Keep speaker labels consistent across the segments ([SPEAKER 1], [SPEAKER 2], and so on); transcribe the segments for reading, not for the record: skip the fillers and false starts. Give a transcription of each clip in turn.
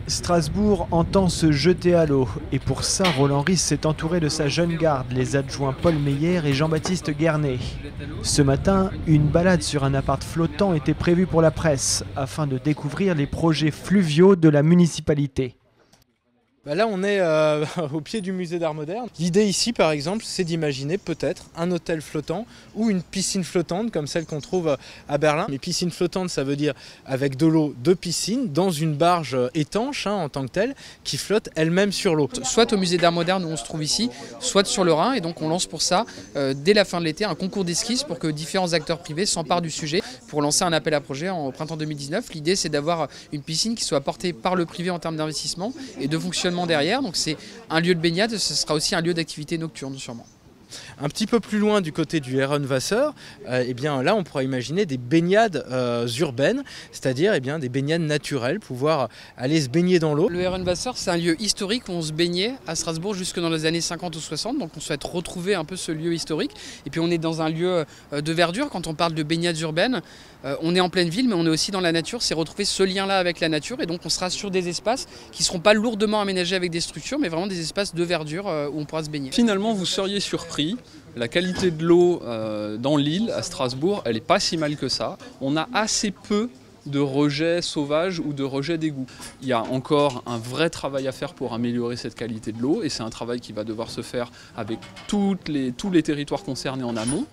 [SPEAKER 1] Strasbourg entend se jeter à l'eau. Et pour ça, Roland Ris s'est entouré de sa jeune garde, les adjoints Paul Meyer et Jean-Baptiste Guernet. Ce matin, une balade sur un appart flottant était prévue pour la presse, afin de découvrir les projets fluviaux de la municipalité.
[SPEAKER 2] Là, on est au pied du musée d'art moderne. L'idée ici, par exemple, c'est d'imaginer peut-être un hôtel flottant ou une piscine flottante comme celle qu'on trouve à Berlin. Les piscines flottantes, ça veut dire avec de l'eau de piscine dans une barge étanche en tant que telle qui flotte elle-même sur l'eau.
[SPEAKER 3] Soit au musée d'art moderne où on se trouve ici, soit sur le Rhin. Et donc on lance pour ça, dès la fin de l'été, un concours d'esquisse pour que différents acteurs privés s'emparent du sujet pour lancer un appel à projet au printemps 2019. L'idée, c'est d'avoir une piscine qui soit portée par le privé en termes d'investissement et de fonctionnement derrière, donc c'est un lieu de baignade, ce sera aussi un lieu d'activité nocturne sûrement.
[SPEAKER 2] Un petit peu plus loin du côté du Herrenwasser, eh bien là on pourra imaginer des baignades urbaines, c'est-à-dire des baignades naturelles, pouvoir aller se baigner dans l'eau.
[SPEAKER 3] Le Herrenwasser, c'est un lieu historique où on se baignait à Strasbourg jusque dans les années 50 ou 60, donc on souhaite retrouver un peu ce lieu historique. Et puis on est dans un lieu de verdure, quand on parle de baignades urbaines, on est en pleine ville mais on est aussi dans la nature, c'est retrouver ce lien-là avec la nature et donc on sera sur des espaces qui ne seront pas lourdement aménagés avec des structures mais vraiment des espaces de verdure où on pourra se baigner.
[SPEAKER 4] Finalement vous seriez surpris, la qualité de l'eau dans l'île, à Strasbourg, elle n'est pas si mal que ça. On a assez peu de rejets sauvages ou de rejets d'égouts. Il y a encore un vrai travail à faire pour améliorer cette qualité de l'eau et c'est un travail qui va devoir se faire avec tous les territoires concernés en amont.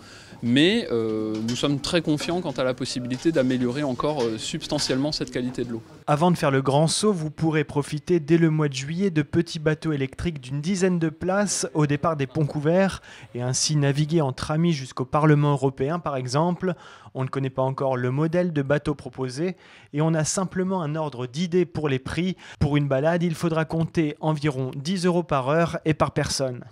[SPEAKER 4] Mais nous sommes très confiants quant à la possibilité d'améliorer encore substantiellement cette qualité de l'eau.
[SPEAKER 1] Avant de faire le grand saut, vous pourrez profiter dès le mois de juillet de petits bateaux électriques d'une dizaine de places au départ des ponts couverts et ainsi naviguer entre amis jusqu'au Parlement européen par exemple. On ne connaît pas encore le modèle de bateau proposé et on a simplement un ordre d'idée pour les prix. Pour une balade, il faudra compter environ 10 € par heure et par personne.